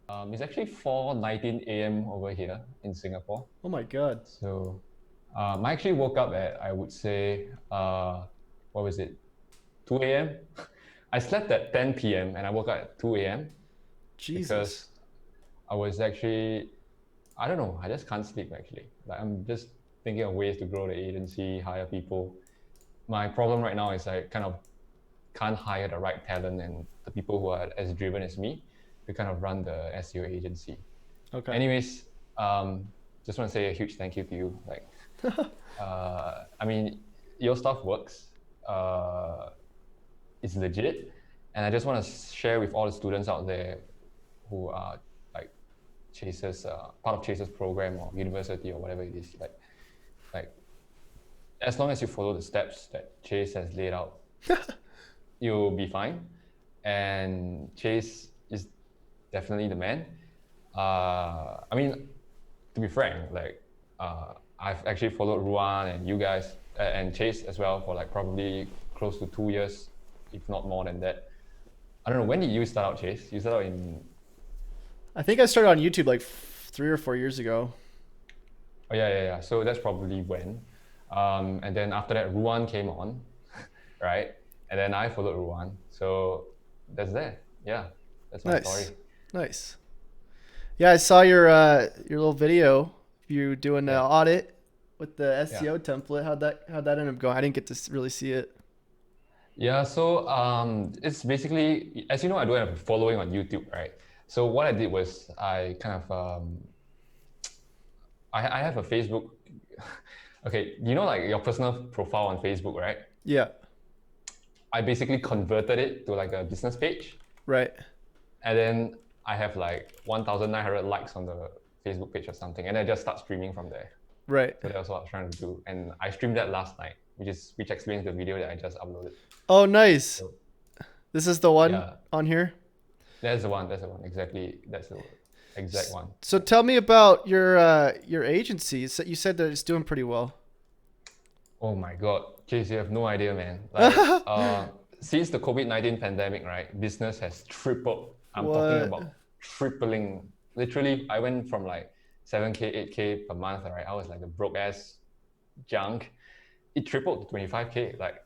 It's actually 4:19 a.m. over here in Singapore. Oh my God. So I actually woke up at, I would say, what was it, 2 a.m.? I slept at 10 p.m. and I woke up at 2 a.m. Jesus. because I was actually, I don't know, I just can't sleep actually. Like I'm just thinking of ways to grow the agency, hire people. My problem right now is I kind of can't hire the right talent and the people who are as driven as me to kind of run the SEO agency. Okay. Anyways, just want to say a huge thank you to you. Like, I mean, your stuff works. It's legit, and I just want to share with all the students out there who are like Chase's part of Chase's program or university or whatever it is. Like as long as you follow the steps that Chase has laid out, you'll be fine. And Chase is definitely the man. I mean, to be frank, like I've actually followed Ruan and you guys and Chase as well for like probably close to 2 years, if not more than that. I don't know, when did you start out, Chase? You started out in, I think I started on YouTube like 3 or 4 years ago. oh yeah. So that's probably when. And then after that, Ruan came on, right? And then I followed Ruan. So that's that. Yeah, that's my story. Nice. Nice. Yeah, I saw your little video. You doing the Yeah, audit with the yeah. SEO template. How'd that end up going? I didn't get to really see it. Yeah, so it's basically, as you know, I do have a following on YouTube, right? So what I did was I kind of, I have a Facebook. Okay, you know, like your personal profile on Facebook, right? Yeah. I basically converted it to like a business page, Right. and then I have like 1,900 likes on the Facebook page or something, and I just start streaming from there. Right. So that's what I was trying to do, and I streamed that last night, which explains the video that I just uploaded. Oh, nice. So This is the one yeah, on here. that's the one. That's the one. Exactly. That's the exact one. So tell me about your agency. So you said that it's doing pretty well. Oh my God, Chase, you have no idea, man. Like, since the COVID-19 pandemic, right, business has tripled. I'm talking What? about tripling. Literally, I went from like 7K, 8K per month, right? I was like a broke ass junk. It tripled to 25K. Like,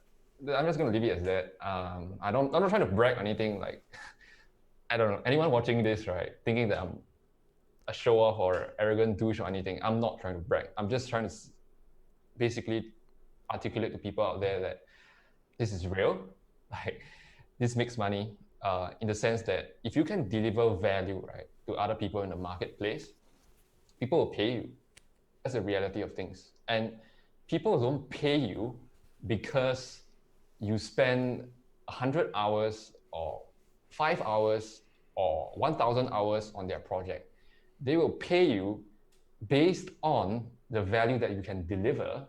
I'm just gonna leave it as that. I'm not trying to brag or anything. Like, I don't know. Anyone watching this, right, thinking that I'm a show off or arrogant douche or anything, I'm not trying to brag. I'm just trying to basically articulate to people out there that this is real. Like this makes money in the sense that if you can deliver value, right, to other people in the marketplace, people will pay you. That's the reality of things. And people don't pay you because you spend 100 hours or 5 hours or 1,000 hours on their project. They will pay you based on the value that you can deliver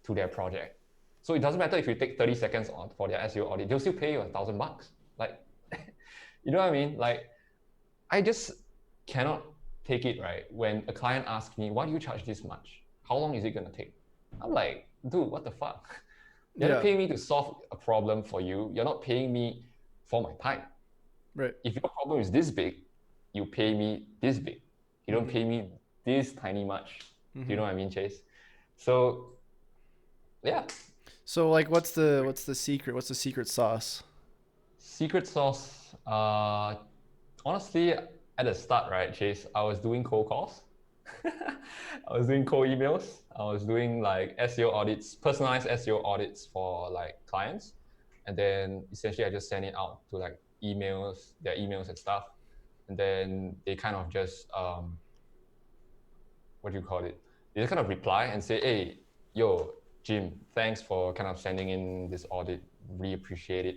to their project. So it doesn't matter if you take 30 seconds on for their SEO audit, they'll still pay you $1,000. Like, you know what I mean? Like, I just cannot take it, right? When a client asks me, why do you charge this much? How long is it gonna take? I'm like, dude, what the fuck? You're not Yeah. paying me to solve a problem for you. You're not paying me for my time. Right. If your problem is this big, you pay me this big. You don't Mm-hmm. pay me this tiny much. Do you Mm-hmm. know what I mean, Chase? So yeah, So like, what's the secret? What's the secret sauce? secret sauce. Honestly, at the start, right, Chase, I was doing cold calls. I was doing cold emails. I was doing like SEO audits, personalized SEO audits for like clients, and then essentially I just send it out to like emails, their emails and stuff, and then they kind of just what do you call it? They just kind of reply and say, "Hey, yo, Jim, thanks for kind of sending in this audit. Really appreciate it.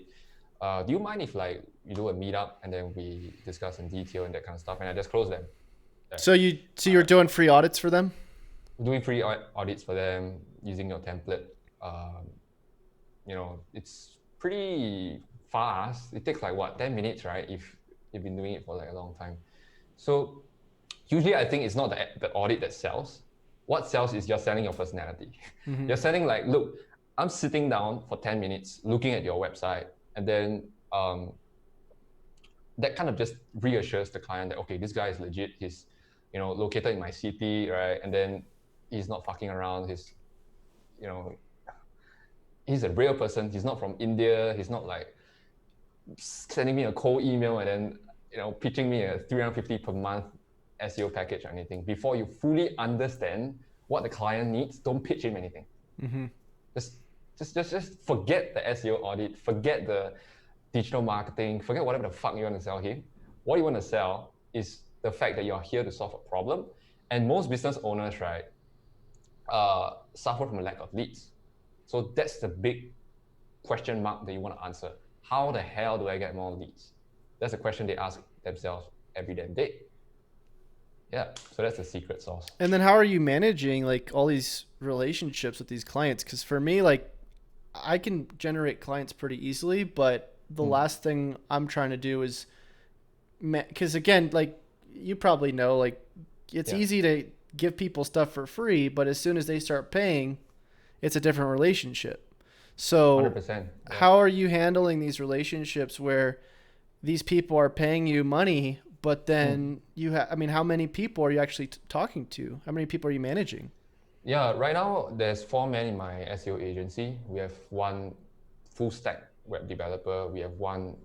Do you mind if like you do a meetup and then we discuss in detail and that kind of stuff?" And I just close them. Like, So you're doing free audits for them? doing free audits for them using your template. Um, it's pretty fast. It takes like what 10 minutes, right? If you've been doing it for like a long time. So usually I think it's not the audit that sells. What sells is you're selling your personality. Mm-hmm. You're selling like, look, I'm sitting down for 10 minutes looking at your website, and then that kind of just reassures the client that, okay, this guy is legit. He's, located in my city, right? And then he's not fucking around. You know, he's a real person. He's not from India. He's not like sending me a cold email and then, pitching me a 350 per month SEO package or anything. Before you fully understand what the client needs, don't pitch him anything. Mm-hmm. Just forget the SEO audit, forget the digital marketing, forget whatever the fuck you want to sell him. What you want to sell is the fact that you're here to solve a problem. And most business owners, right, suffer from a lack of leads. So that's the big question mark that you want to answer. How the hell do I get more leads? That's a question they ask themselves every damn day. Yeah, so that's the secret sauce. And then how are you managing like all these relationships with these clients? Because for me, like I can generate clients pretty easily, but the last thing I'm trying to do is, because again, like you probably know, like it's easy to give people stuff for free, but as soon as they start paying, it's a different relationship. So 100%. How are you handling these relationships where these people are paying you money, but then you have, I mean, how many people are you actually talking to? How many people are you managing? Yeah, right now there's 4 men in my SEO agency. We have 1 full stack web developer, we have 1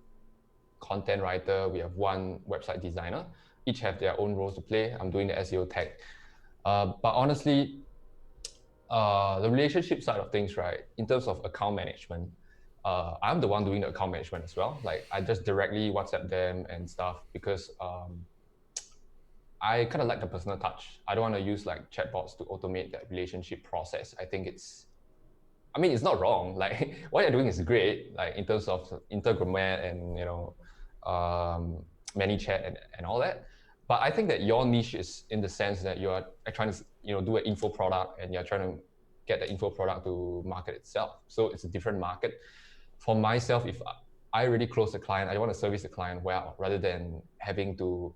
content writer, we have 1 website designer. Each have their own roles to play. I'm doing the SEO tag. But honestly, the relationship side of things, right, in terms of account management, I'm the one doing the account management as well. Like I just directly WhatsApp them and stuff because I kind of like the personal touch. I don't want to use like chatbots to automate that relationship process. I think it's not wrong. Like what you're doing is great, like in terms of Instagram and ManyChat and all that. But I think that your niche is in the sense that you're trying to do an info product and you're trying to get the info product to market itself. So it's a different market. For myself, if I really close the client, I want to service the client well rather than having to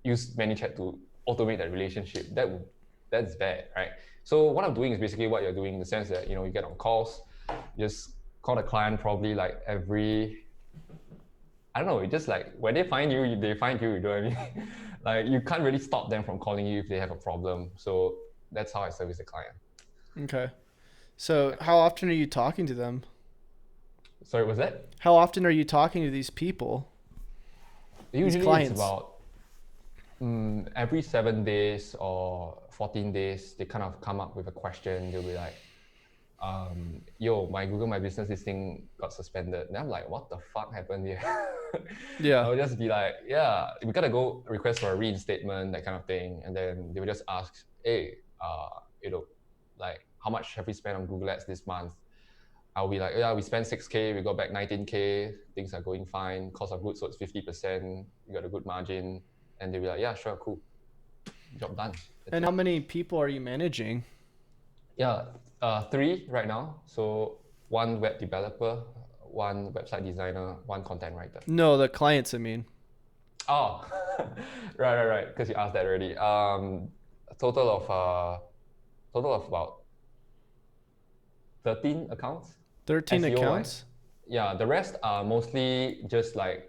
use ManyChat to automate that relationship. That's bad, right? So what I'm doing is basically what you're doing in the sense that you get on calls, you just call the client probably like every, I don't know, it's just like when they find you, they find you, you know what I mean? Like you can't really stop them from calling you if they have a problem. So that's how I service the client. Okay. So how often are you talking to them? Sorry, was that? How often are you talking to these people? Usually it's about every 7 days or 14 days, they kind of come up with a question. They'll be like, yo, my Google My Business listing got suspended. And I'm like, what the fuck happened here? Yeah. I'll just be like, yeah, we gotta go request for a reinstatement, that kind of thing. And then they will just ask, hey, like how much have we spent on Google Ads this month? I'll be like, yeah, we spent 6K, we got back 19K, things are going fine, cost of goods so it's 50%, you got a good margin. And they'll be like, yeah, sure, cool. Job done. And how many people are you managing? Yeah, 3 right now. So 1 web developer, 1 website designer, 1 content writer. No, the clients, I mean. Oh, right. Because you asked that already. A total of about 13 accounts. 13 SEO accounts? Yeah, the rest are mostly just like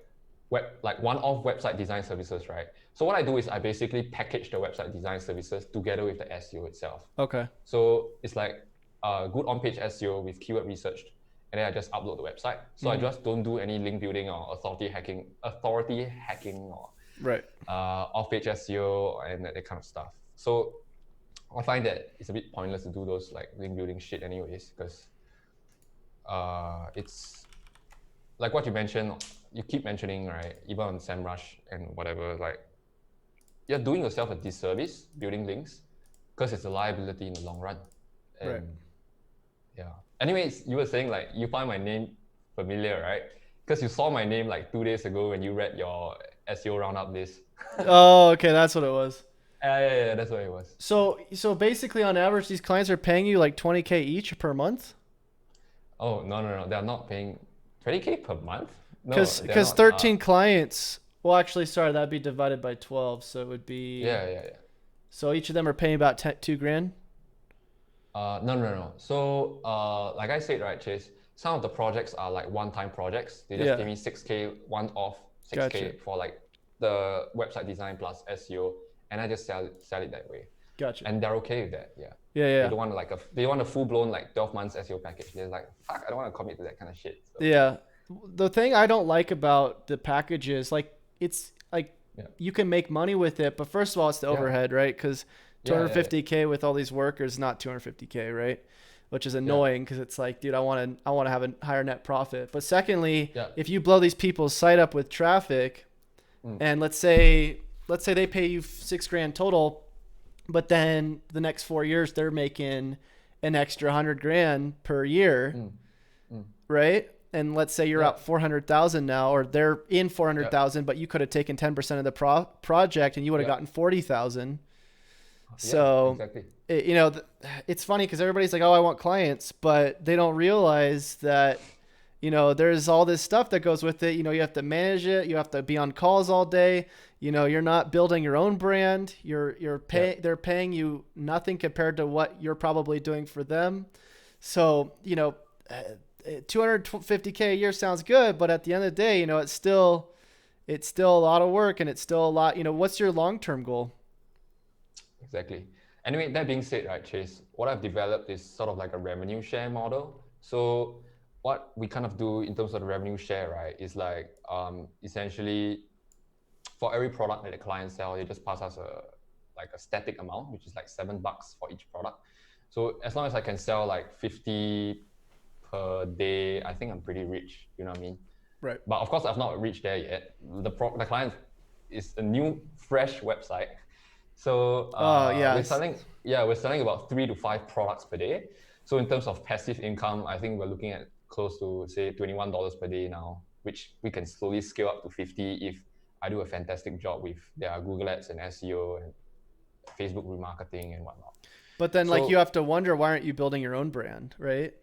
one-off website design services, right? So what I do is I basically package the website design services together with the SEO itself. Okay. So it's like good on-page SEO with keyword research, and then I just upload the website. So I just don't do any link building or authority hacking or right. Off-page SEO and that kind of stuff. So I find that it's a bit pointless to do those like link building shit anyways, because it's like what you mentioned, you keep mentioning, right? Even on SEMrush and whatever, like you're doing yourself a disservice building links because it's a liability in the long run. And right. Yeah. Anyways, you were saying like you find my name familiar, right? Because you saw my name like 2 days ago when you read your SEO roundup list. Oh, okay, that's what it was. Yeah, that's what it was. So basically, on average, these clients are paying you like 20K each per month. Oh no, they're not paying 20K per month. No, because 13 clients. Well, actually, sorry, that'd be divided by 12, so it would be. Yeah. So each of them are paying about $2,000. No. So like I said, right, Chase, some of the projects are like one-time projects. They just Yeah. give me 6K one off, 6K Gotcha. for like the website design plus SEO, and I just sell it that way. Gotcha. And they're okay with that. Yeah. Yeah, They yeah. don't want they want a full-blown like 12 months SEO package. They're like, fuck, I don't want to commit to that kind of shit. So, Yeah. The thing I don't like about the packages, like it's like yeah. you can make money with it, but first of all, it's the overhead, right? Because Yeah, 250K with all these workers, not 250K, right? Which is annoying because it's like, dude, I want to have a higher net profit. But secondly, if you blow these people's site up with traffic, and let's say they pay you $6,000 total, but then the next 4 years they're making an extra $100,000 per year, right? And let's say you're out 400,000 now, or they're in 400,000, but you could have taken 10% of the project and you would have gotten 40,000. So, exactly. It's funny because everybody's like, oh, I want clients, but they don't realize that, there's all this stuff that goes with it. You have to manage it. You have to be on calls all day. You're not building your own brand. They're paying you nothing compared to what you're probably doing for them. So, 250K a year sounds good, but at the end of the day, it's still a lot of work, and it's still a lot. What's your long-term goal? Exactly. Anyway, that being said, right, Chase, what I've developed is sort of like a revenue share model. So what we kind of do in terms of the revenue share, right, is like essentially for every product that the client sells, they just pass us a static amount, which is like $7 for each product. So as long as I can sell like 50 per day, I think I'm pretty rich. You know what I mean? Right. But of course, I've not reached there yet. The client is a new, fresh website. So we're selling about 3 to 5 products per day. So in terms of passive income, I think we're looking at close to say $21 per day now, which we can slowly scale up to 50 if I do a fantastic job with their Google Ads and SEO and Facebook remarketing and whatnot. But then you have to wonder, why aren't you building your own brand, right?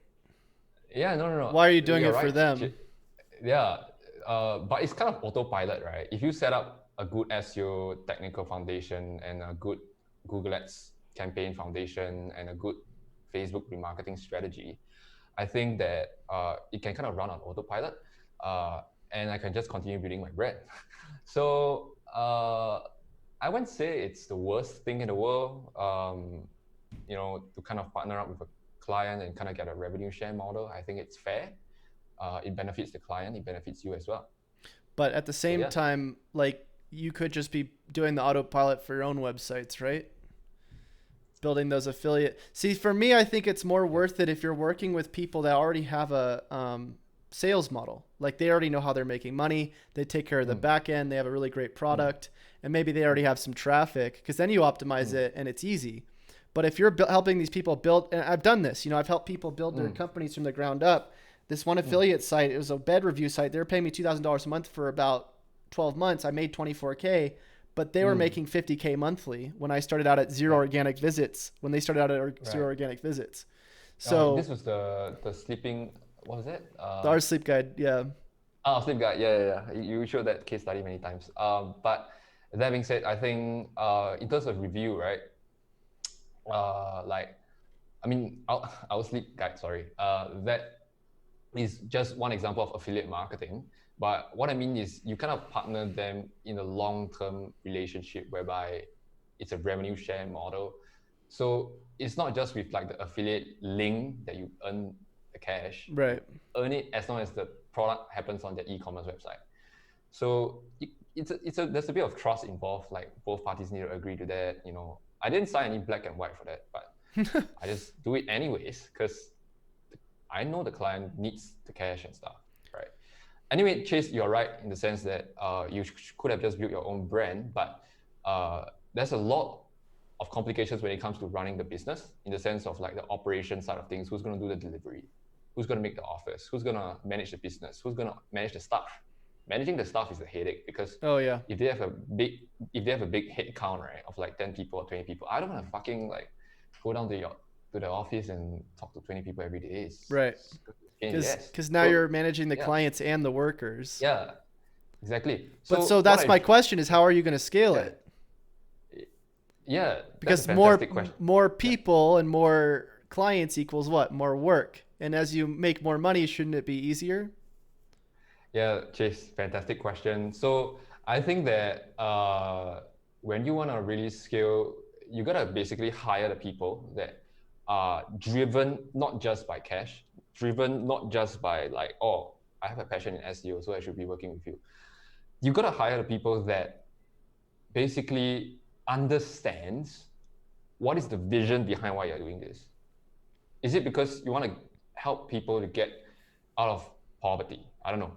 Yeah, no. Why are you doing it for them? Yeah, but it's kind of autopilot, right? If you set up a good SEO technical foundation and a good Google Ads campaign foundation and a good Facebook remarketing strategy, I think that it can kind of run on autopilot, and I can just continue building my brand. So I wouldn't say it's the worst thing in the world, to kind of partner up with a client and kind of get a revenue share model. I think it's fair. It benefits the client, it benefits you as well. But at the same time, you could just be doing the autopilot for your own websites, right? Building those affiliate. See, for me, I think it's more worth it if you're working with people that already have a sales model. Like they already know how they're making money. They take care of the back end. They have a really great product, and maybe they already have some traffic, because then you optimize it and it's easy. But if you're helping these people build, and I've done this, I've helped people build their companies from the ground up. This one affiliate site, it was a bed review site. They were paying me $2,000 a month for about 12 months. I made 24K, but they were making 50K monthly when I started out at zero organic visits, when they started out at zero organic visits. So this was the sleeping, what was it? Our sleep guide, yeah. Oh, sleep guide, yeah. You showed that case study many times. But that being said, I think in terms of review, right? Our sleep guide, that is just one example of affiliate marketing. But what I mean is you kind of partner them in a long-term relationship whereby it's a revenue share model. So it's not just with like the affiliate link that you earn the cash. Right. Earn it as long as the product happens on their e-commerce website. So there's a bit of trust involved. Like both parties need to agree to that. I didn't sign any black and white for that, but I just do it anyways because I know the client needs the cash and stuff, right? Anyway, Chase, you're right in the sense that you could have just built your own brand, but there's a lot of complications when it comes to running the business, in the sense of like the operation side of things. Who's going to do the delivery? Who's going to make the offers? Who's going to manage the business? Who's going to manage the staff? Managing the staff is a headache because if they have a big head count, right, of like 10 people or 20 people, I don't want to fucking like go down to the office and talk to 20 people every day. Right. Because now you're managing the clients and the workers. Yeah, exactly. So that's my question is, how are you going to scale it? Yeah. Because more people and more clients equals what? More work. And as you make more money, shouldn't it be easier? Yeah, Chase, fantastic question. So I think that when you want to really scale, you gotta basically hire the people that are driven not just by cash, driven not just by like, oh, I have a passion in SEO, so I should be working with you. You gotta hire the people that basically understands what is the vision behind why you're doing this. Is it because you want to help people to get out of poverty? I don't know.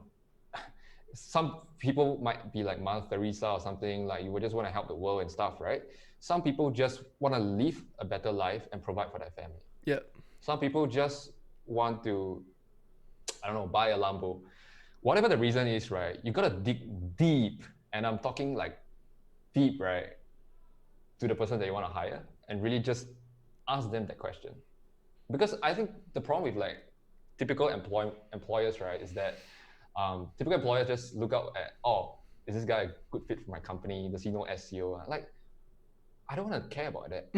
Some people might be like Mother Teresa or something, like you would just want to help the world and stuff, right? Some people just want to live a better life and provide for their family. Yeah. Some people just want to, I don't know, buy a Lambo. Whatever the reason is, right? You gotta dig deep, and I'm talking like deep, right, to the person that you want to hire, and really just ask them that question. Because I think the problem with like typical employers, right, is that typical employers just look out at, oh, is this guy a good fit for my company? Does he know SEO? Like, I don't want to care about that.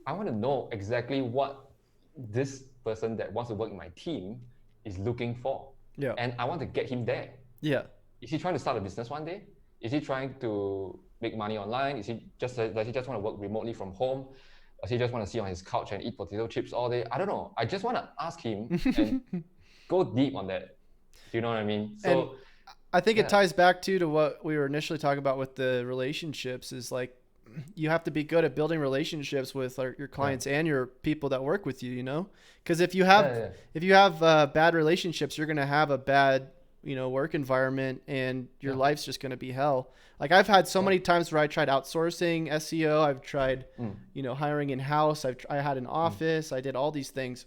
I want to know exactly what this person that wants to work in my team is looking for. Yeah. And I want to get him there. Yeah. Is he trying to start a business one day? Is he trying to make money online? Does he just want to work remotely from home? Does he just want to sit on his couch and eat potato chips all day? I don't know. I just want to ask him and go deep on that. Do you know what I mean? So And I think yeah. it ties back to what we were initially talking about with the relationships is like you have to be good at building relationships with your clients and your people that work with you, you know? Because if you have bad relationships, you're going to have a bad, work environment and your life's just going to be hell. Like I've had so many times where I tried outsourcing SEO. I've tried, hiring in-house. I had an office. I did all these things.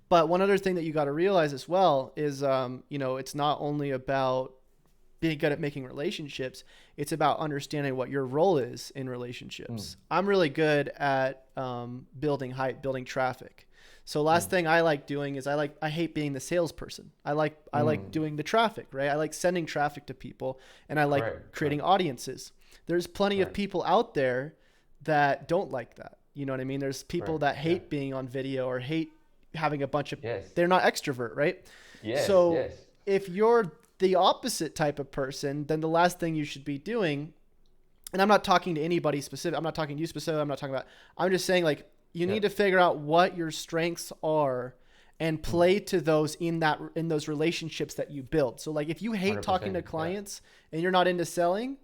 But one other thing that you got to realize as well is, it's not only about being good at making relationships. It's about understanding what your role is in relationships. I'm really good at building hype, building traffic. So last thing I like doing is I hate being the salesperson. I like doing the traffic, right? I like sending traffic to people, and I like creating audiences. There's plenty of people out there that don't like that. You know what I mean? There's people that hate being on video or hate having a bunch of, they're not extrovert, right? So if you're the opposite type of person, then the last thing you should be doing, and I'm not talking to anybody specific, I'm not talking to you specific, I'm just saying like you need to figure out what your strengths are and play to those in those relationships that you build. So like if you hate talking to clients and you're not into selling,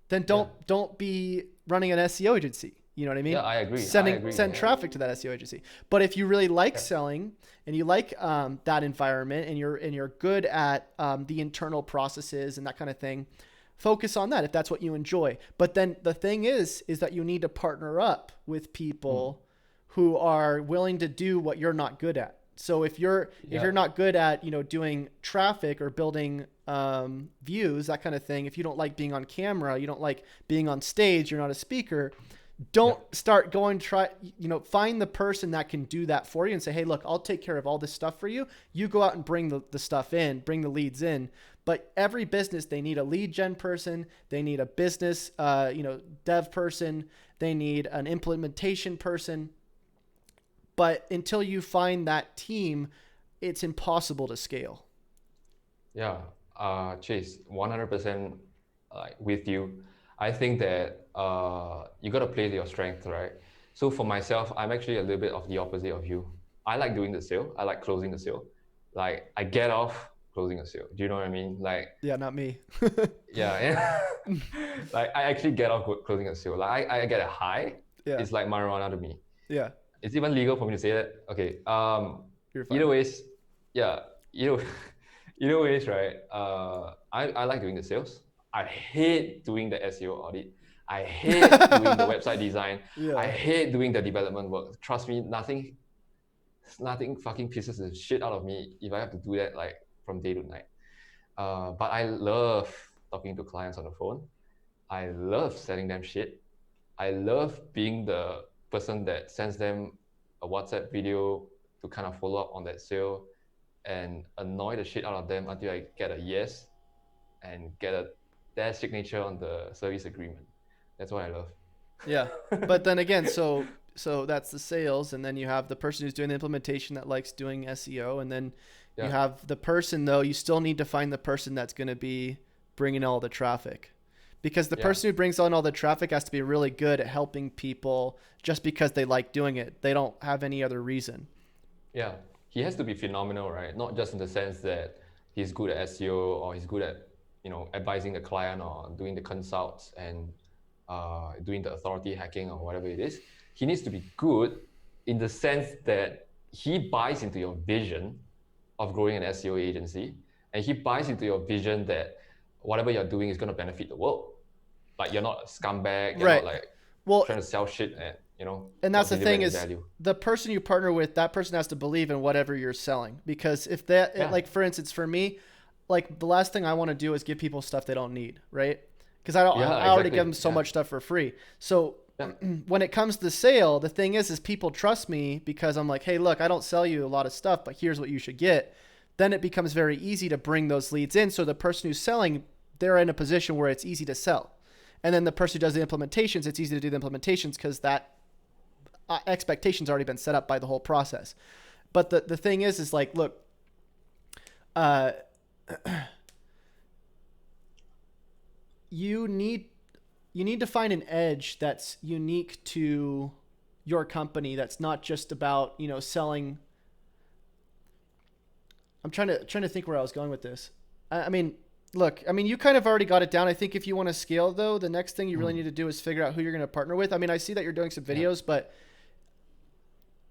then don't be running an SEO agency. You know what I mean? Yeah, I agree. Send traffic to that SEO agency. But if you really like selling and you like that environment and you're good at the internal processes and that kind of thing, focus on that if that's what you enjoy. But then the thing is that you need to partner up with people who are willing to do what you're not good at. So if you're not good at doing traffic or building views, that kind of thing, if you don't like being on camera, you don't like being on stage, you're not a speaker, don't start going find the person that can do that for you and say, hey, look, I'll take care of all this stuff for you. You go out and bring the stuff in, bring the leads in. But every business, they need a lead gen person. They need a business, dev person. They need an implementation person. But until you find that team, it's impossible to scale. Yeah, Chase, 100% with you. I think that you got to play to your strength, right? So for myself, I'm actually a little bit of the opposite of you. I like doing the sale. I like closing the sale. Like I get off closing a sale. Do you know what I mean? Like yeah, not me. yeah. Like I actually get off closing a sale. Like I get a high. Yeah. It's like marijuana to me. Yeah. It's even legal for me to say that. Okay. You're fine. Either ways, yeah. Either ways, right? I like doing the sales. I hate doing the SEO audit. I hate doing the website design. Yeah. I hate doing the development work. Trust me, nothing fucking pisses the shit out of me if I have to do that like from day to night. But I love talking to clients on the phone. I love selling them shit. I love being the person that sends them a WhatsApp video to kind of follow up on that sale and annoy the shit out of them until I get a yes and get their signature on the service agreement. That's what I love. Yeah. But then again, so So that's the sales, and then you have the person who's doing the implementation that likes doing SEO, and then you Yeah. have the person, though. You still need to find the person that's going to be bringing all the traffic, because the Yeah. person who brings on all the traffic has to be really good at helping people just because they like doing it. They don't have any other reason. Yeah, he has to be phenomenal, right? Not just in the sense that he's good at SEO or he's good at, advising the client or doing the consults and doing the authority hacking or whatever it is. He needs to be good in the sense that he buys into your vision of growing an SEO agency, and he buys into your vision that whatever you're doing is going to benefit the world. Like you're not a scumbag, you're not Right. like Well, trying to sell shit and and that's not the deliver thing any is value. the person you partner with, that person has to believe in whatever you're selling, because if that Yeah, like for instance for me, like the last thing I want to do is give people stuff they don't need, right? Because I don't, yeah, I already give exactly. them so Yeah, much stuff for free. So yeah. when it comes to sale, the thing is people trust me because I'm like, hey, look, I don't sell you a lot of stuff, but here's what you should get. Then it becomes very easy to bring those leads in. So the person who's selling, they're in a position where it's easy to sell. And then the person who does the implementations, it's easy to do the implementations because that expectations already been set up by the whole process. But the thing is like, look, uh, you need you need to find an edge that's unique to your company. That's not just about selling. I'm trying to think where I was going with this. I mean, look, I mean, you kind of already got it down. I think if you want to scale, though, the next thing you really need Mm, to do is figure out who you're going to partner with. I mean, I see that you're doing some yeah. videos, but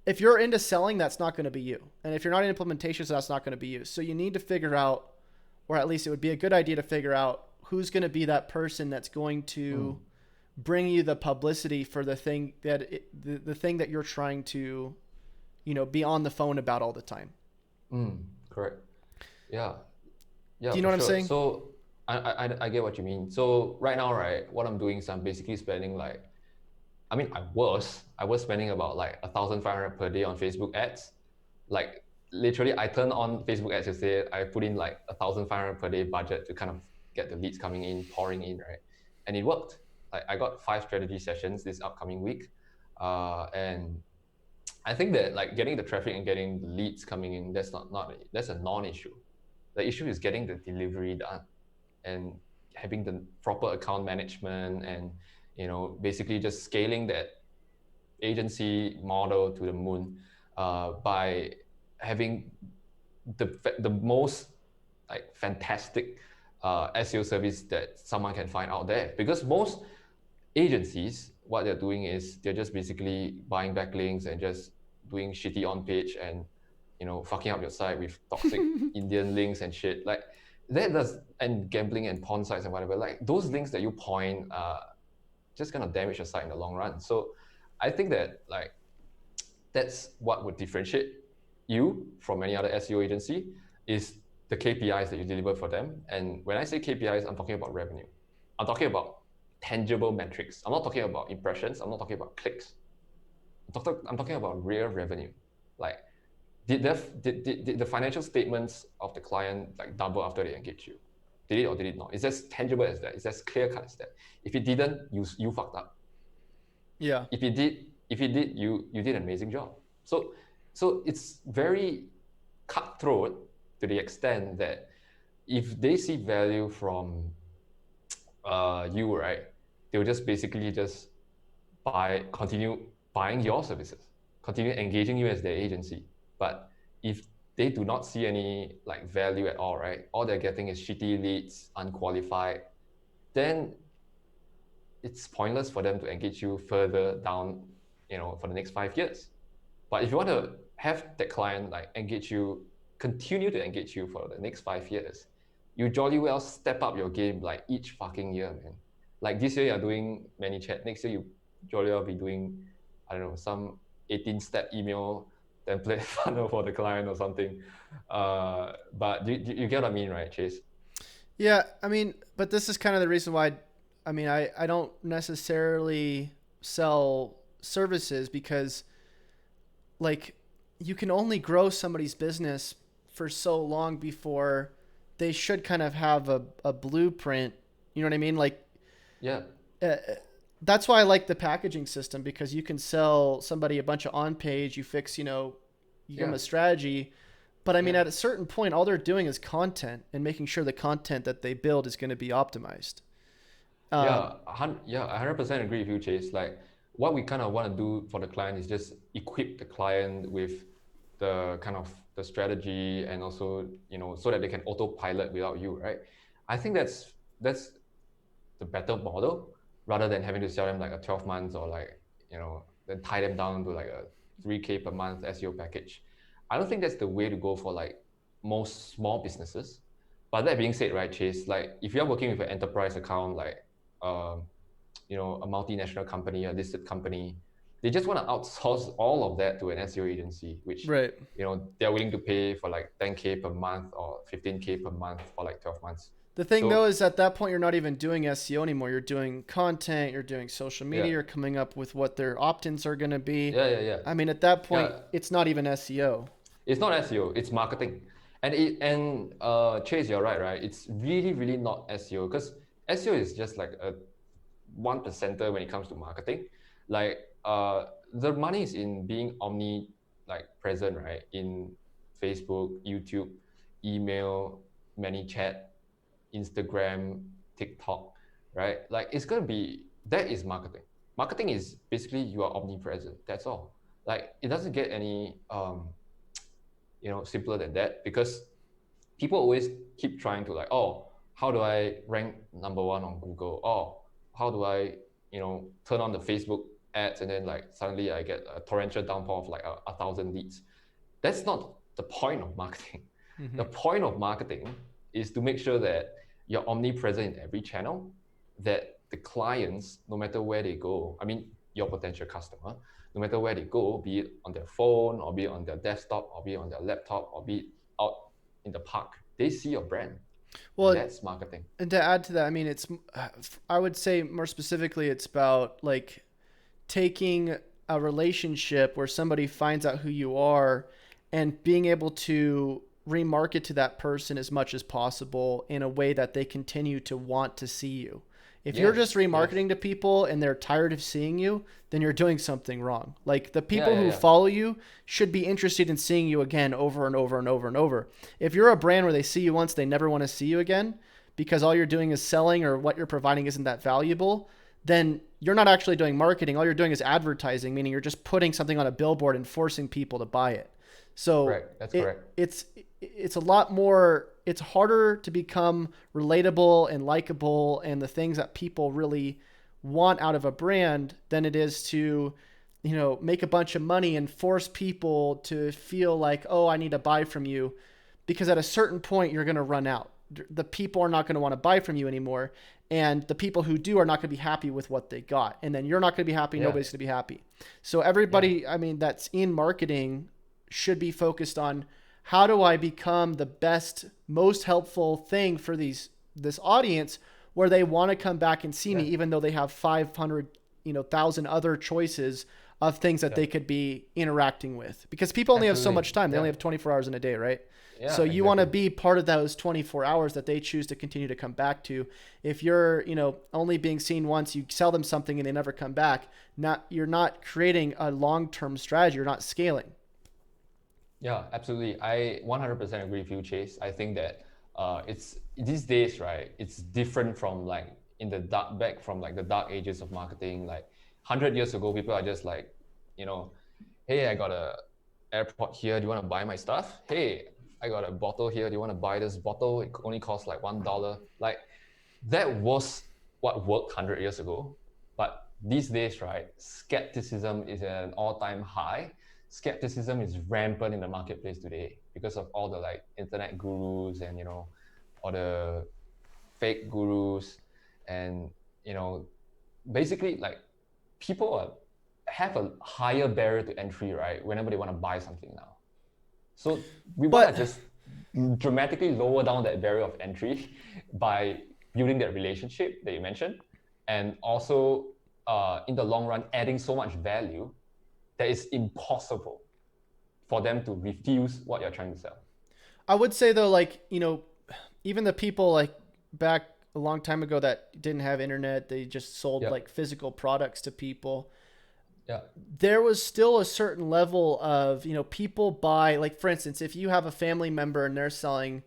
if you're into selling, that's not going to be you. And if you're not in implementations, that's not going to be you. So you need to figure out, or at least it would be a good idea to figure out who's going to be that person that's going Mm, to bring you the publicity for the thing the thing that you're trying to, be on the phone about all the time. correct. Yeah. Do Yeah, you know for what I'm sure. saying? So I get what you mean. So right now, right, what I'm doing is I'm basically spending like, I mean, I was spending about like 1,500 per day on Facebook ads. Like literally, I turn on Facebook ads yesterday. I put in like 1,500 per day budget to kind of get the leads coming in, pouring in, right? And it worked. Like I got 5 strategy sessions this upcoming week, and I think that like getting the traffic and getting the leads coming in, that's not that's a non-issue. The issue is getting the delivery done and having the proper account management and basically just scaling that agency model to the moon by having the most like fantastic SEO service that someone can find out there, because most agencies, what they're doing is they're just basically buying backlinks and just doing shitty on page and fucking up your site with toxic Indian links and shit like that does, and gambling and porn sites and whatever. Like those links that you point just gonna damage your site in the long run. So I think that like that's what would differentiate you from any other SEO agency is the KPIs that you deliver for them. And when I say KPIs, I'm talking about revenue. I'm talking about tangible metrics. I'm not talking about impressions. I'm not talking about clicks. I'm talking about real revenue. Like, did the financial statements of the client like double after they engage you? Did it or did it not? It's as tangible as that. It's as clear cut as that. If it didn't, you fucked up. Yeah. If it did, you did an amazing job. So it's very cutthroat to the extent that if they see value from you, right, they'll just basically just continue buying your services, continue engaging you as their agency. But if they do not see any like value at all, right, all they're getting is shitty leads, unqualified, then it's pointless for them to engage you further down, for the next 5 years. But if you want to have that client like engage you, continue to engage you for the next 5 years, you jolly well step up your game like each fucking year, man. Like this year you're doing ManyChat, next year you jolly well be doing, I don't know, some 18-step email template funnel for the client or something. But you get what I mean, right, Chase? Yeah, I mean, but this is kind of the reason why I mean, I don't necessarily sell services because like you can only grow somebody's business for so long before they should kind of have a blueprint. You know what I mean? Like Yeah. uh, That's why I like the packaging system, because you can sell somebody a bunch of on page, you fix, you give them Yeah, a strategy. But I mean, yeah. at a certain point, all they're doing is content and making sure the content that they build is going to be optimized. Um, Yeah, 100% agree with you, Chase. Like what we kind of want to do for the client is just equip the client with the kind of the strategy and also, so that they can autopilot without you, right? I think that's the better model rather than having to sell them like a 12 months or like, then tie them down to like a 3K per month SEO package. I don't think that's the way to go for like most small businesses. But that being said, right, Chase, like if you're working with an enterprise account, like, um, a multinational company, a listed company, they just want to outsource all of that to an SEO agency, which, right. they're willing to pay for like 10K per month or 15K per month for like 12 months. The thing though So is at that point you're not even doing SEO anymore. You're doing content, you're doing social yeah, media, you're coming up with what their opt-ins are going to be. yeah. I mean, at that point, Yeah, it's not even SEO. it's not SEO, it's marketing. And Chase, you're right, right? It's really, really not SEO because SEO is just like a 1%er when it comes to marketing. Like the money is in being like present, right? In Facebook, YouTube, email, ManyChat, Instagram, TikTok, right? Like it's gonna be that is marketing. Marketing is basically you are omnipresent. That's all. Like it doesn't get any simpler than that because people always keep trying to like, oh, how do I rank number one on Google? Oh, how do I, turn on the Facebook ads and then like suddenly I get a torrential downpour of like a thousand leads. That's not the point of marketing. Mm-hmm. The point of marketing is to make sure that you're omnipresent in every channel, that the clients, no matter where they go, I mean, your potential customer, no matter where they go, be it on their phone or be it on their desktop or be it on their laptop or be it out in the park, they see your brand. And Well, that's marketing. and to add to that, I mean, I would say more specifically, it's about like taking a relationship where somebody finds out who you are and being able to remarket to that person as much as possible in a way that they continue to want to see you. If you're just Yes, yes. remarketing to people and they're tired of seeing you, then you're doing something wrong. Like the Yeah, people yeah, who yeah. follow you should be interested in seeing you again over and over and over and over. If you're a brand where they see you once, they never want to see you again because all you're doing is selling or what you're providing isn't that valuable, then you're not actually doing marketing. All you're doing is advertising, meaning you're just putting something on a billboard and forcing people to buy it. So Correct. That's it correct. it's a lot more. It's harder to become relatable and likable and the things that people really want out of a brand than it is to, make a bunch of money and force people to feel like, oh, I need to buy from you, because at a certain point you're going to run out. The people are not going to want to buy from you anymore, and the people who do are not going to be happy with what they got, and then you're not going to be happy. Yeah, Nobody's going to be happy. So yeah, everybody, I mean, that's in marketing should be focused on how do I become the best, most helpful thing for this audience where they want to come back and see me yeah, even though they have 500, 1,000 other choices of things that yeah. they could be interacting with, because people only have so Absolutely. much time. They only Yeah, have 24 hours in a day, right? So yeah, you want to exactly. be part of those 24 hours that they choose to continue to come back to. If you're, only being seen once, you sell them something and they never come back, you're not creating a long-term strategy. You're not scaling. Yeah, absolutely. I 100% agree with you, Chase. I think that it's these days, right? It's different from like in the back from like the dark ages of marketing. Like 100 years ago, people are just like, you know, hey, I got a airport here. Do you want to buy my stuff? Hey, I got a bottle here. Do you want to buy this bottle? It only costs like $1. Like that was what worked 100 years ago. But these days, right, skepticism is at an all-time high. Skepticism is rampant in the marketplace today because of all the like internet gurus and all the fake gurus and you know basically like people have a higher barrier to entry, right, whenever they want to buy something now. So we want to But just dramatically lower down that barrier of entry by building that relationship that you mentioned, and also in the long run adding so much value that it's impossible for them to refuse what you're trying to sell. I would say though, like, even the people like back a long time ago that didn't have internet. They just sold Yeah. like physical products to people. Yeah. There was still a certain level of, people buy, like, for instance, if you have a family member and they're selling,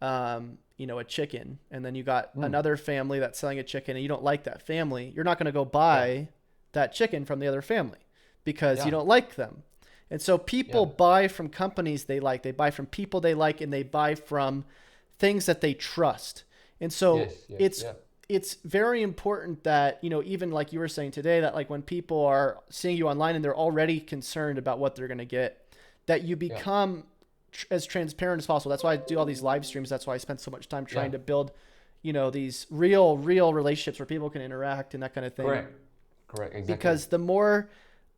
a chicken, and then you got Mm. another family that's selling a chicken and you don't like that family, you're not going to go Yeah. buy that chicken from the other family because you Yeah. don't like them. And so people Yeah. buy from companies they like, they buy from people they like, and they buy from things that they trust. And so Yes. Yes. it's Yeah. it's very important that, even like you were saying today, that like when people are seeing you online and they're already concerned about what they're going to get, that you Yeah. become as transparent as possible. That's why I do all these live streams. That's why I spend so much time trying Yeah. to build, these real relationships where people can interact and that kind of thing. Correct. Correct. Exactly. Because the more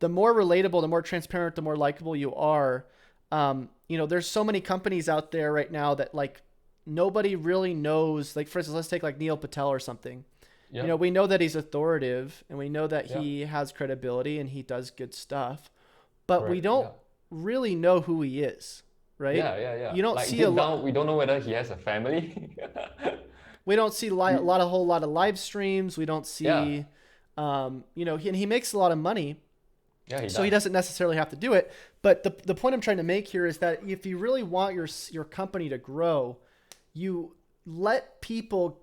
relatable, the more transparent, the more likable you are. There's so many companies out there right now that like nobody really knows. Like, for instance, let's take like Neil Patel or something. Yeah. We know that he's authoritative and we know that Yeah. he has credibility and he does good stuff, but we Correct. don't Yeah. really know who he is, right? Yeah. Yeah. Yeah. You don't Like see a deep lot. down, we don't know whether he has a family. We don't see We- a whole lot of live streams. We don't yeah. see, and he makes a lot of money, Yeah. He so he does. doesn't necessarily have to do it. But the point I'm trying to make here is that if you really want your company to grow, you let people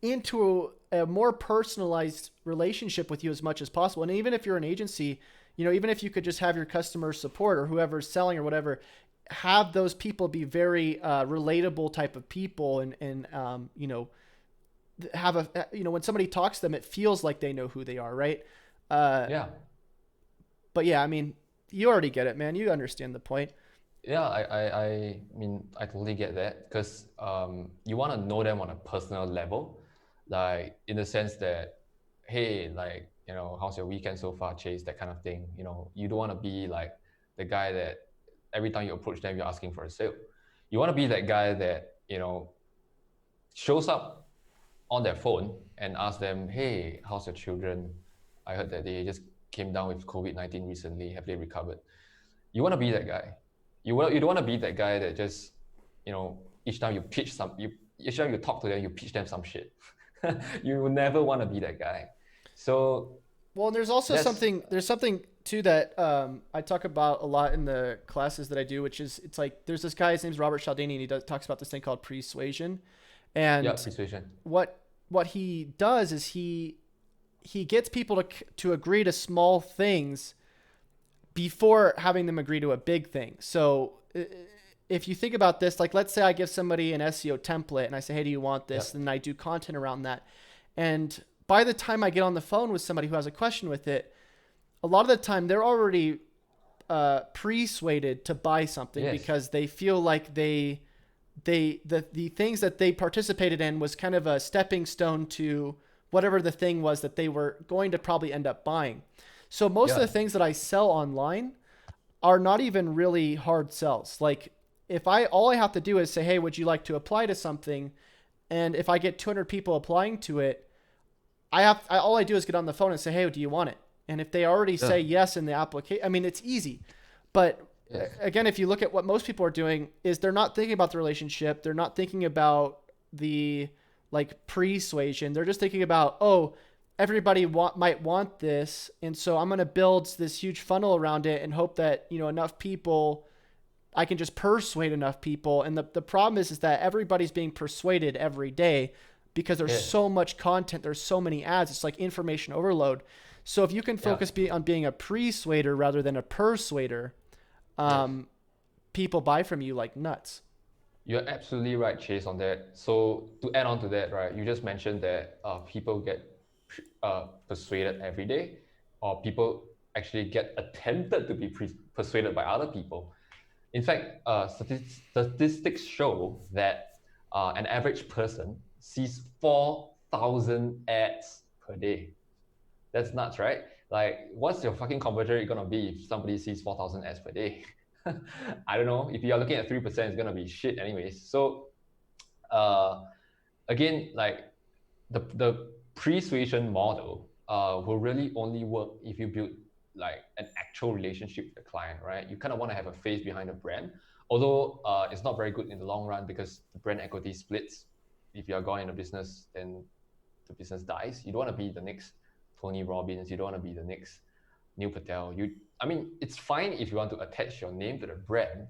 into a more personalized relationship with you as much as possible. And even if you're an agency, even if you could just have your customer support or whoever's selling or whatever, have those people be very relatable type of people, and have a, when somebody talks to them, it feels like they know who they are, right? Uh, Yeah. but yeah, I mean, you already get it, man. You understand the point. Yeah, I mean, I totally get that because you want to know them on a personal level, like in the sense that, hey, like, how's your weekend so far, Chase, that kind of thing. You don't want to be like the guy that every time you approach them, you're asking for a sale. You want to be that guy that, shows up on their phone and ask them, hey, how's your children? I heard that they just came down with COVID-19 recently. Have they recovered? You want to be that guy. You don't want to be that guy that just, each time each time you talk to them, you pitch them some shit. You will never want to be that guy. So Well, and there's also that's something too that I talk about a lot in the classes that I do, which is it's like there's this guy, his name's Robert Cialdini, and he talks about this thing called Pre-Suasion, yeah, and persuasion. what he does is he gets people to agree to small things before having them agree to a big thing. So if you think about this, like let's say I give somebody an SEO template and I say, hey, do you want Yeah, this? And I do content around that. And by the time I get on the phone with somebody who has a question with it, a lot of the time they're already persuaded to buy something yes, because they feel like the things that they participated in was kind of a stepping stone to whatever the thing was that they were going to probably end up buying. So most of yeah, the things that I sell online are not even really hard sells. Like if all I have to do is say, hey, would you like to apply to something? And if I get 200 people applying to it, all I do is get on the phone and say, hey, do you want it? And if they already yeah, say yes in the application, I mean, it's easy. But yes, again, if you look at what most people are doing, is they're not thinking about the relationship. They're not thinking about the like pre-suasion. They're just thinking about, oh, everybody might want this, and so I'm going to build this huge funnel around it and hope that enough people, I can just persuade enough people. And the problem is that everybody's being persuaded every day because there's yes, so much content, there's so many ads. It's like information overload. So if you can yeah, focus on being a persuader rather than a persuader, yes. um, people buy from you like nuts. You're absolutely right, Chase, on that. So to add on to that, right, you just mentioned that people get persuaded every day, or people actually get attempted to be persuaded by other people. In fact, statistics show that an average person sees 4,000 ads per day. That's nuts, right? Like, what's your fucking conversion rate gonna be if somebody sees 4,000 ads per day? I don't know. If you are looking at 3%, it's gonna be shit anyways. So, uh, again, like the persuasion model will really only work if you build like an actual relationship with the client, right? You kind of want to have a face behind the brand, although it's not very good in the long run because the brand equity splits. if you're gone in a business, then the business dies. You don't want to be the next Tony Robbins. You don't want to be the next Neil Patel. I mean, it's fine if you want to attach your name to the brand,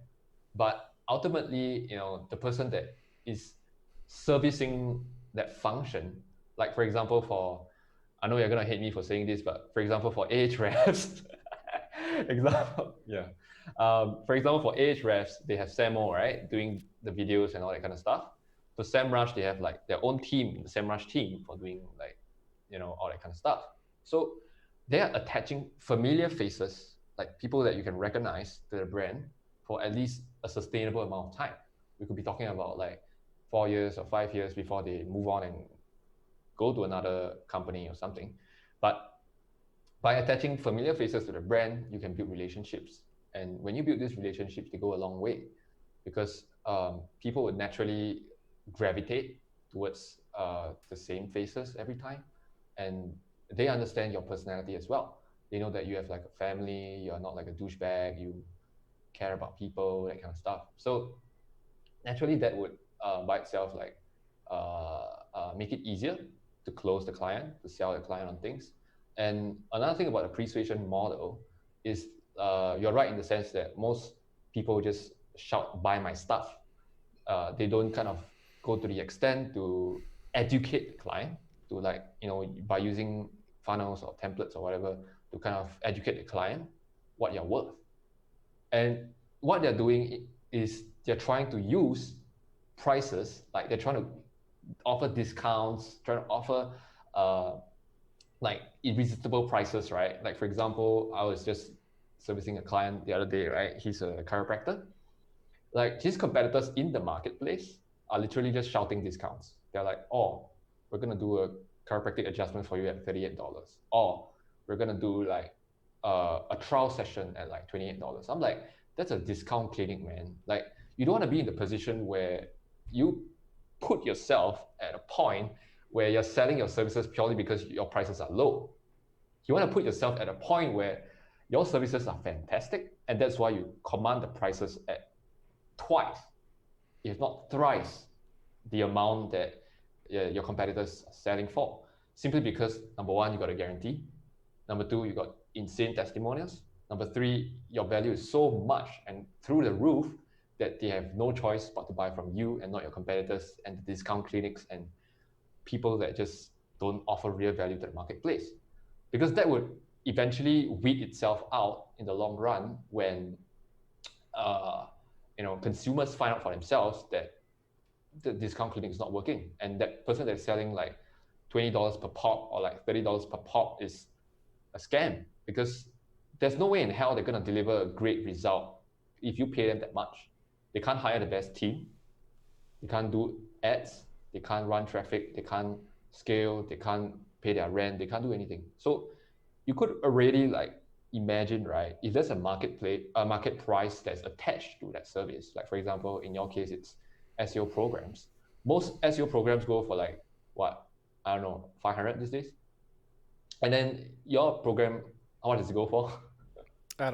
but ultimately, the person that is servicing that function, like for example, I know you're gonna hate me for saying this, but for example, for Ahrefs, for example, for Ahrefs, they have Samo, right, doing the videos and all that kind of stuff. For SEMrush, they have like their own team, the SEMrush team, for doing like, all that kind of stuff. So they are attaching familiar faces, like people that you can recognize to the brand for at least a sustainable amount of time. We could be talking about like 4 years or 5 years before they move on and go to another company or something. But by attaching familiar faces to the brand, you can build relationships. And when you build these relationships, they go a long way, because people would naturally gravitate towards the same faces every time. And they understand your personality as well. They know that you have like a family, you're not like a douchebag, you care about people, that kind of stuff. So naturally, that would by itself like make it easier to close the client, to sell the client on things. And another thing about the Pre-Suasion model is you're right in the sense that most people just shout, buy my stuff. They don't kind of go to the extent to educate the client, to like, by using funnels or templates or whatever, to kind of educate the client what you're worth. And what they're doing is they're trying to use prices, like they're trying to offer discounts, trying to offer like irresistible prices, right? Like for example, I was just servicing a client the other day, right? He's a chiropractor. Like his competitors in the marketplace are literally just shouting discounts. They're like, oh, we're gonna do a chiropractic adjustment for you at $38, or we're gonna do like a trial session at like $28. I'm like, that's a discount clinic, man. Like you don't want to be in the position where you put yourself at a point where you're selling your services purely because your prices are low. You want to put yourself at a point where your services are fantastic, and that's why you command the prices at twice, if not thrice, the amount that your competitors are selling for. Simply because, number one, you got a guarantee. Number two, you got insane testimonials. Number three, your value is so much and through the roof that they have no choice but to buy from you and not your competitors and the discount clinics and people that just don't offer real value to the marketplace. Because that would eventually weed itself out in the long run when consumers find out for themselves that the discount clinic is not working, and that person that's selling like $20 per pop or like $30 per pop is a scam, because there's no way in hell they're going to deliver a great result if you pay them that much. They can't hire the best team, they can't do ads, they can't run traffic, they can't scale, they can't pay their rent, they can't do anything. So you could already like imagine, right, if there's a market price that's attached to that service. Like for example, in your case, it's SEO programs. Most SEO programs go for like what, I don't know, 500 these days. And then your program, how much does it go for? I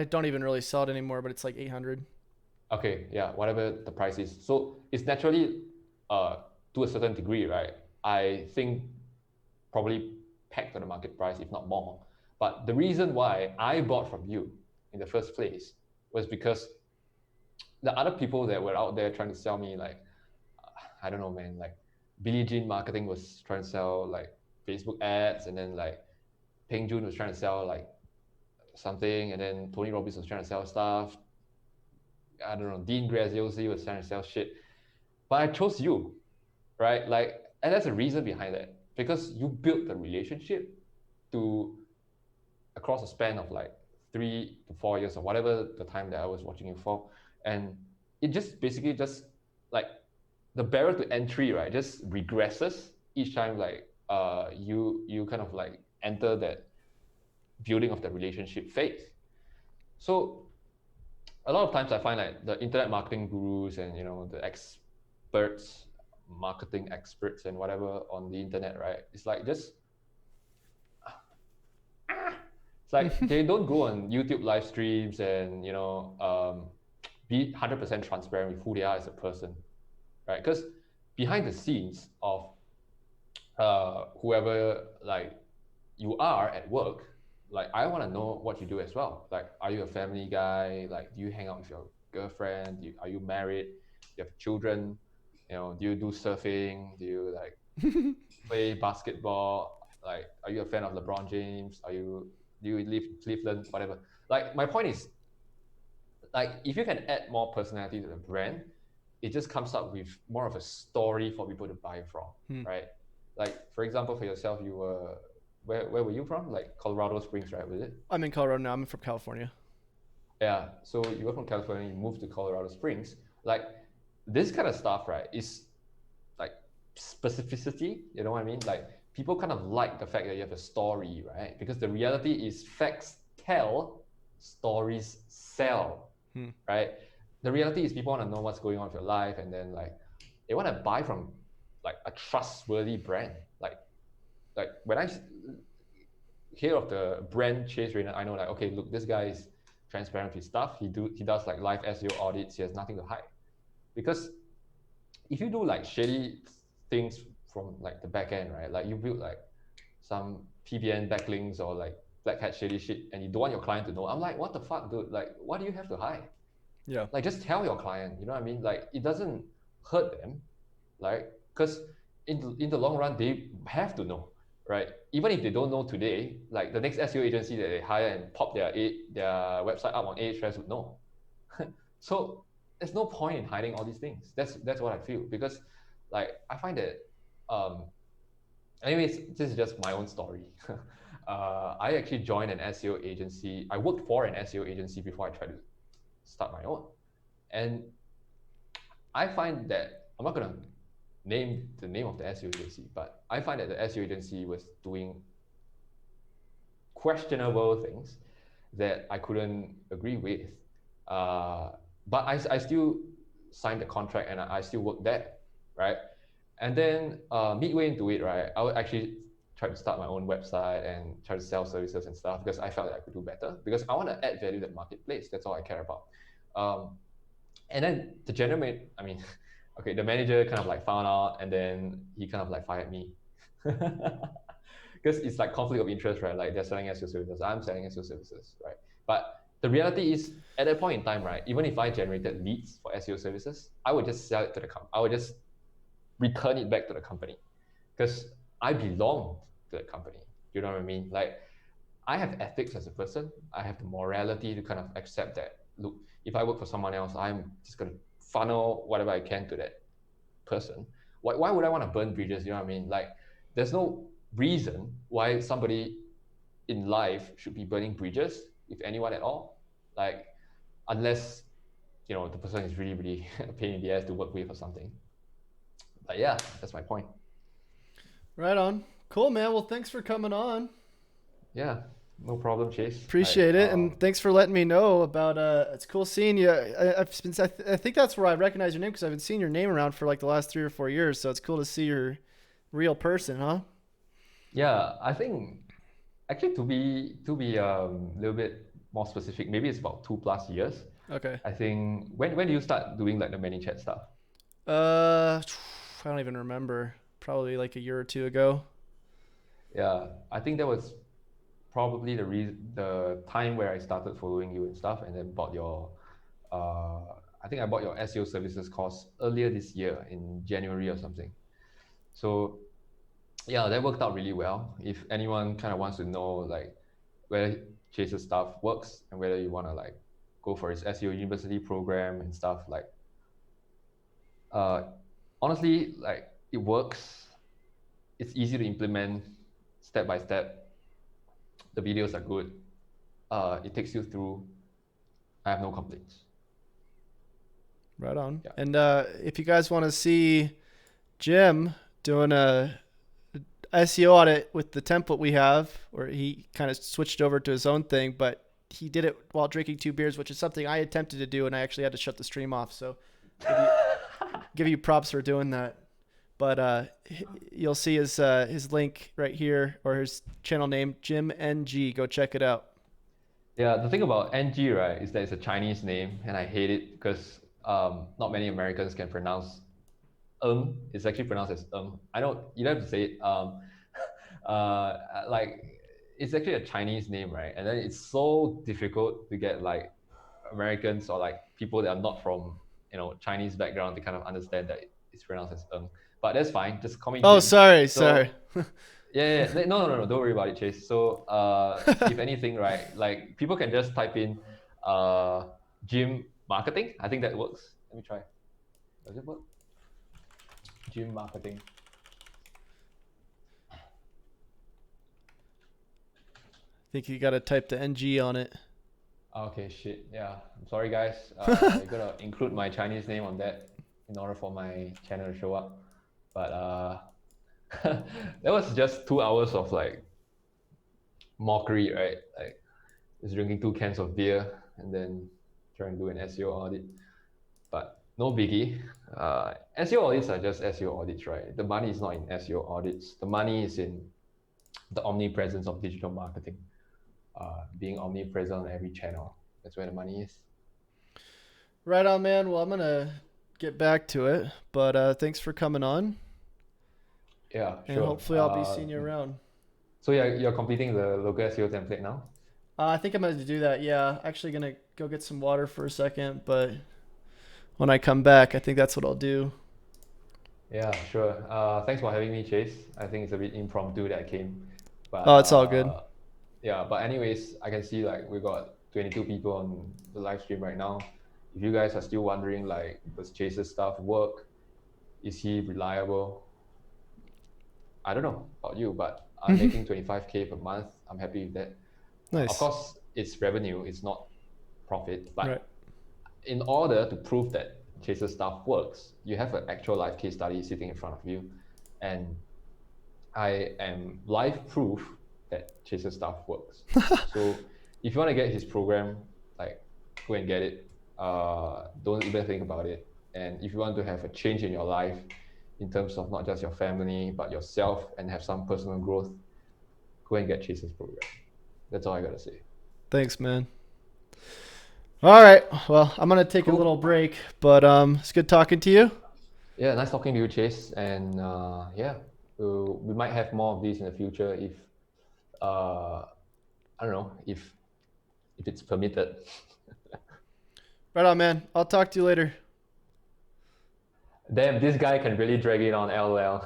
don't even really sell it anymore, but it's like 800. Okay, yeah, whatever the price is. So it's naturally to a certain degree, right? I think probably pegged to the market price, if not more. But the reason why I bought from you in the first place was because the other people that were out there trying to sell me, like, I don't know, man, like Billie Jean Marketing was trying to sell like Facebook ads, and then like Peng Joon was trying to sell like something, and then Tony Robbins was trying to sell stuff. I don't know, Dean Graziosi was trying to sell shit. But I chose you, right? Like, and there's a reason behind that, because you built the relationship to across a span of like 3 to 4 years or whatever the time that I was watching you for. And it just basically just like the barrier to entry, right, just regresses each time like you kind of like enter that building of the relationship phase. So a lot of times I find like the internet marketing gurus and the experts, marketing experts and whatever on the internet, right? It's like just it's like they don't go on YouTube live streams and be 100% transparent with who they are as a person, right? Because behind the scenes of whoever like you are at work, like I want to know what you do as well. Like, are you a family guy? Like, do you hang out with your girlfriend? Are you married? Do you have children? Do you do surfing? Do you like play basketball? Like, are you a fan of LeBron James? Do you live in Cleveland? Whatever. Like, my point is, like, if you can add more personality to the brand, it just comes up with more of a story for people to buy from, right? Like, for example, for yourself, you were where were you from? Like Colorado Springs, right? Was it? I'm in Colorado now. I'm from California. Yeah. So you were from California, you moved to Colorado Springs. Like, this kind of stuff, right, is like specificity. You know what I mean? Like, people kind of like the fact that you have a story, right? Because the reality is facts tell, stories sell, right? The reality is people want to know what's going on with your life, and then like they want to buy from like a trustworthy brand. Like when I hear of the brand Chase Reiner, I know like, okay, look, this guy is transparent with his stuff. He does like live SEO audits. He has nothing to hide. Because if you do like shady things from like the back end, right? Like you build like some PBN backlinks or like black hat shady shit, and you don't want your client to know. I'm like, what the fuck, dude? Like, what do you have to hide? Yeah. Like, just tell your client. You know what I mean? Like, it doesn't hurt them, like, because in the long run they have to know, right? Even if they don't know today, like the next SEO agency that they hire and pop their website up on Ahrefs would know. So there's no point in hiding all these things. That's what I feel, because like I find that anyways, this is just my own story. I actually joined an SEO agency. I worked for an SEO agency before I tried to start my own. And I find that I'm not gonna name the name of the SEO agency, but I find that the SEO agency was doing questionable things that I couldn't agree with. But I still signed the contract and I still work there, right? And then midway into it, right, I would actually try to start my own website and try to sell services and stuff, because I felt that I could do better, because I want to add value to the marketplace. That's all I care about. And then okay, the manager kind of like found out, and then he kind of like fired me. Because it's like conflict of interest, right? Like, they're selling SEO services, I'm selling SEO services, right? But the reality is, at that point in time, right, even if I generated leads for SEO services, I would just sell it to the company. I would just return it back to the company, because I belong to the company. You know what I mean? Like, I have ethics as a person. I have the morality to kind of accept that, look, if I work for someone else, I'm just going to funnel whatever I can to that person. Why would I want to burn bridges? You know what I mean? Like, there's no reason why somebody in life should be burning bridges with anyone at all. Like, unless, the person is really, really a pain in the ass to work with or something. But yeah, that's my point. Right on. Cool, man. Well, thanks for coming on. Yeah, no problem, Chase. Appreciate it, and thanks for letting me know about. It's cool seeing you. I think that's where I recognize your name, because I've been seeing your name around for like the last 3 or 4 years. So it's cool to see your real person, huh? Yeah, I think actually to be a little bit more specific, maybe it's about 2+ years. Okay. I think when do you start doing like the ManyChat stuff? I don't even remember. Probably like a year or 2 ago. Yeah, I think that was probably the time where I started following you and stuff, and then bought your I think I bought your SEO services course earlier this year in January or something. So yeah, that worked out really well. If anyone kind of wants to know like whether Chase's stuff works and whether you want to like go for his SEO university program and stuff, like honestly, like, it works. It's easy to implement step by step. The videos are good. It takes you through. I have no complaints. Right on. Yeah. And if you guys want to see Jim doing a SEO audit with the template we have, or he kind of switched over to his own thing, but he did it while drinking 2 beers, which is something I attempted to do, and I actually had to shut the stream off. So give you props for doing that. But you'll see his link right here, or his channel name, Jim NG. Go check it out. Yeah, the thing about NG, right, is that it's a Chinese name, and I hate it because not many Americans can pronounce It's actually pronounced as I don't. You don't have to say it. Like it's actually a Chinese name, right? And then it's so difficult to get like Americans or like people that are not from Chinese background to kind of understand that it's pronounced as But that's fine. Just call me Oh, Jim. sorry. So yeah. No. Don't worry about it, Chase. So if anything, right, like people can just type in gym marketing. I think that works. Let me try. Does it work? Gym marketing. I think you got to type the NG on it. Okay, shit. Yeah, I'm sorry, guys. You gotta include my Chinese name on that in order for my channel to show up. But that was just 2 hours of like mockery, right? Like just drinking 2 cans of beer and then trying to do an SEO audit. But no biggie. SEO audits are just SEO audits, right? The money is not in SEO audits. The money is in the omnipresence of digital marketing, being omnipresent on every channel. That's where the money is. Right on, man. Well, I'm gonna get back to it, but thanks for coming on, Yeah, and sure. hopefully I'll be seeing you around. So yeah, you're completing the local SEO template now? I think I'm gonna do that. Yeah, actually gonna go get some water for a second, but when I come back, I think that's what I'll do. Yeah, sure. Thanks for having me, Chase. I think it's a bit impromptu that I came. But Oh, it's all good. yeah, but anyways, I can see like we got 22 people on the live stream right now. If you guys are still wondering like, does Chase's stuff work? Is he reliable? I don't know about you, but I'm making 25K per month. I'm happy with that. Of Nice. course, it's revenue, it's not profit. But Right. in order to prove that Chase's stuff works, you have an actual live case study sitting in front of you. And I am live proof that Chase's stuff works. So if you want to get his program, like go and get it. Don't even think about it. And if you want to have a change in your life in terms of not just your family, but yourself and have some personal growth, go and get Chase's program. That's all I gotta say. Thanks, man. All right. Well, I'm gonna take a Cool. little break, but it's good talking to you. Yeah, nice talking to you, Chase. And yeah, we might have more of these in the future if I don't know if it's permitted. Right on, man. I'll talk to you later. Damn, this guy can really drag it on LOL.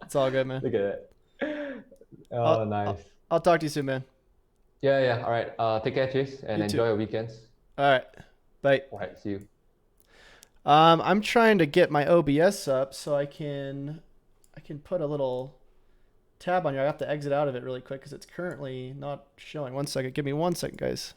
It's all good, man. Look at that. Oh, I'll, nice. I'll, I'll talk to you soon, man. Yeah. All right. Take care, Chase, and You too. enjoy your weekends. All right. Bye. All right. See you. I'm trying to get my OBS up so I can put a little tab on here. I have to exit out of it really quick because it's currently not showing. 1 second. Give me 1 second, guys.